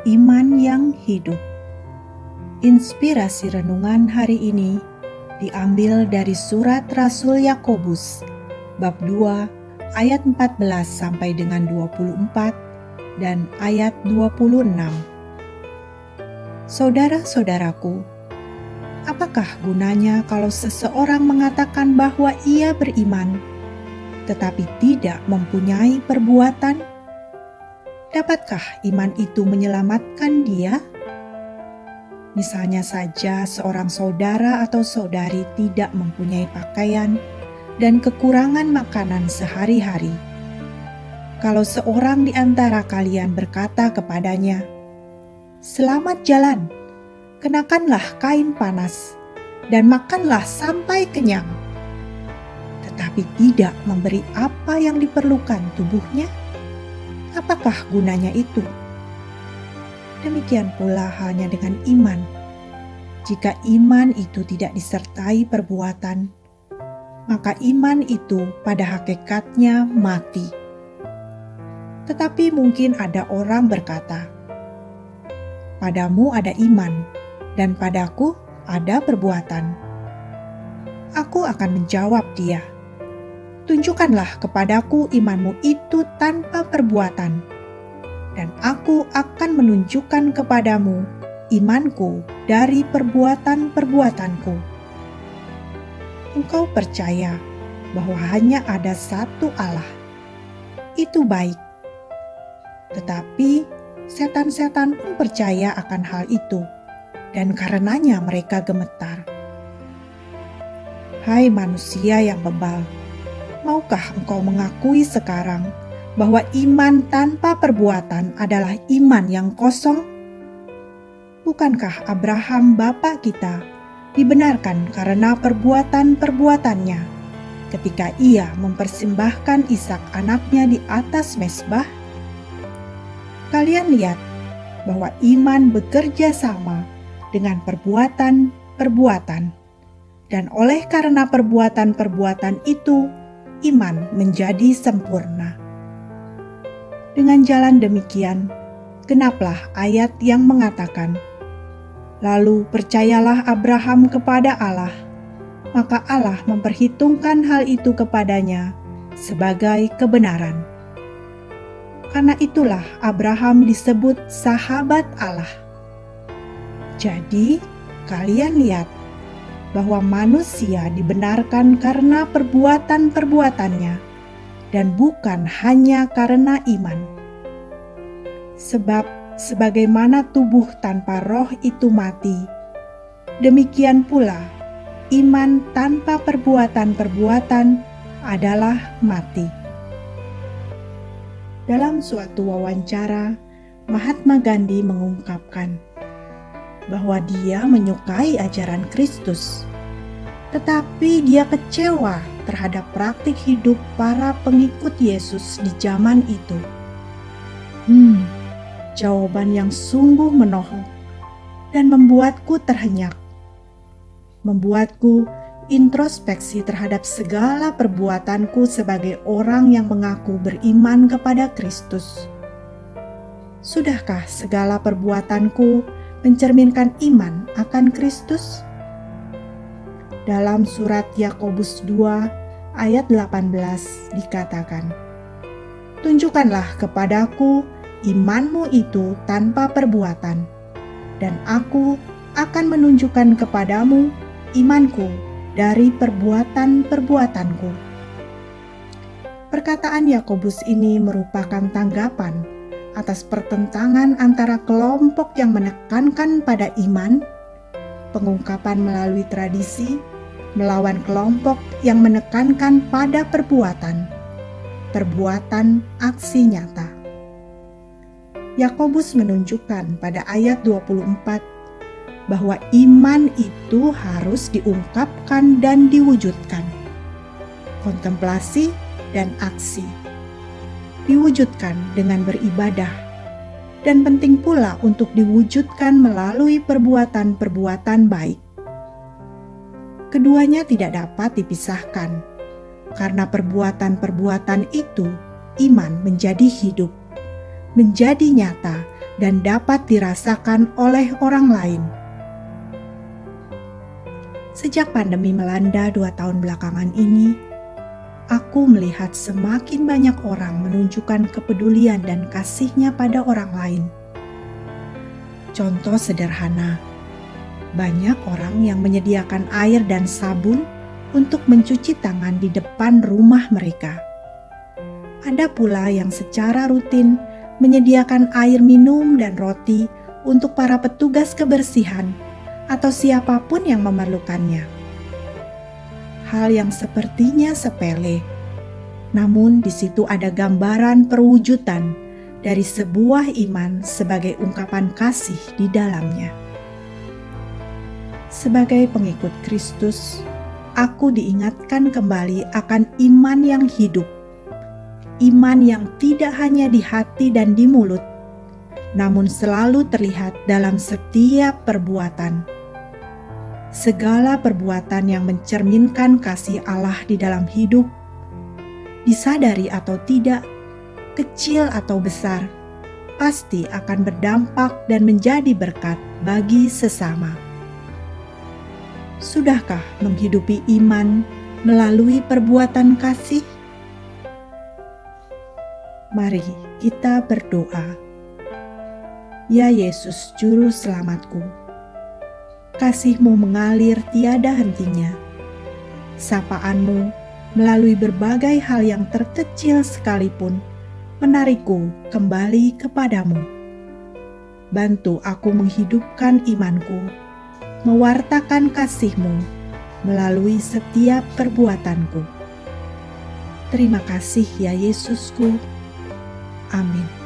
Iman yang hidup. Inspirasi renungan hari ini diambil dari surat Rasul Yakobus bab 2 ayat 14 sampai dengan 24 dan ayat 26. Saudara-saudaraku, apakah gunanya kalau seseorang mengatakan bahwa ia beriman tetapi tidak mempunyai perbuatan? Dapatkah iman itu menyelamatkan dia? Misalnya saja seorang saudara atau saudari tidak mempunyai pakaian dan kekurangan makanan sehari-hari. Kalau seorang di antara kalian berkata kepadanya, "Selamat jalan, kenakanlah kain panas, dan makanlah sampai kenyang," tetapi tidak memberi apa yang diperlukan tubuhnya, apakah gunanya itu? Demikian pula halnya dengan iman. Jika iman itu tidak disertai perbuatan, maka iman itu pada hakikatnya mati. Tetapi mungkin ada orang berkata, "Padamu ada iman, dan padaku ada perbuatan." Aku akan menjawab dia, "Tunjukkanlah kepadaku imanmu itu tanpa perbuatan, dan aku akan menunjukkan kepadamu imanku dari perbuatan-perbuatanku." Engkau percaya bahwa hanya ada satu Allah. Itu baik. Tetapi setan-setan pun percaya akan hal itu, dan karenanya mereka gemetar. Hai manusia yang bebal, maukah engkau mengakui sekarang bahwa iman tanpa perbuatan adalah iman yang kosong? Bukankah Abraham bapa kita dibenarkan karena perbuatan-perbuatannya ketika ia mempersembahkan Ishak anaknya di atas mezbah? Kalian lihat bahwa iman bekerja sama dengan perbuatan-perbuatan, dan oleh karena perbuatan-perbuatan itu, iman menjadi sempurna. Dengan jalan demikian, genaplah ayat yang mengatakan, "Lalu percayalah Abraham kepada Allah, maka Allah memperhitungkan hal itu kepadanya sebagai kebenaran." Karena itulah Abraham disebut sahabat Allah. Jadi, kalian lihat bahwa manusia dibenarkan karena perbuatan-perbuatannya dan bukan hanya karena iman. Sebab sebagaimana tubuh tanpa roh itu mati, demikian pula iman tanpa perbuatan-perbuatan adalah mati. Dalam suatu wawancara, Mahatma Gandhi mengungkapkan bahwa dia menyukai ajaran Kristus, tetapi dia kecewa terhadap praktik hidup para pengikut Yesus di zaman itu. Jawaban yang sungguh menohok dan membuatku terhenyak, membuatku introspeksi terhadap segala perbuatanku sebagai orang yang mengaku beriman kepada Kristus. Sudahkah segala perbuatanku mencerminkan iman akan Kristus? Dalam surat Yakobus 2 ayat 18 dikatakan, "Tunjukkanlah kepadaku imanmu itu tanpa perbuatan, dan aku akan menunjukkan kepadamu imanku dari perbuatan-perbuatanku." Perkataan Yakobus ini merupakan tanggapan atas pertentangan antara kelompok yang menekankan pada iman, pengungkapan melalui tradisi, melawan kelompok yang menekankan pada perbuatan aksi nyata. Yakobus menunjukkan pada ayat 24 bahwa iman itu harus diungkapkan dan diwujudkan. Kontemplasi dan aksi diwujudkan dengan beribadah, dan penting pula untuk diwujudkan melalui perbuatan-perbuatan baik. Keduanya tidak dapat dipisahkan, karena perbuatan-perbuatan itu iman menjadi hidup, menjadi nyata dan dapat dirasakan oleh orang lain. Sejak pandemi melanda 2 tahun belakangan ini, aku melihat semakin banyak orang menunjukkan kepedulian dan kasihnya pada orang lain. Contoh sederhana, banyak orang yang menyediakan air dan sabun untuk mencuci tangan di depan rumah mereka. Ada pula yang secara rutin menyediakan air minum dan roti untuk para petugas kebersihan atau siapapun yang memerlukannya. Hal yang sepertinya sepele, namun di situ ada gambaran perwujudan dari sebuah iman sebagai ungkapan kasih di dalamnya. Sebagai pengikut Kristus, aku diingatkan kembali akan iman yang hidup, iman yang tidak hanya di hati dan di mulut, namun selalu terlihat dalam setiap perbuatan. Segala perbuatan yang mencerminkan kasih Allah di dalam hidup, disadari atau tidak, kecil atau besar, pasti akan berdampak dan menjadi berkat bagi sesama. Sudahkah menghidupi iman melalui perbuatan kasih? Mari kita berdoa. Ya Yesus, Juru Selamatku, kasih-Mu mengalir tiada hentinya. Sapaan-Mu melalui berbagai hal yang terkecil sekalipun menarikku kembali kepadamu. Bantu aku menghidupkan imanku, mewartakan kasih-Mu melalui setiap perbuatanku. Terima kasih ya Yesusku. Amin.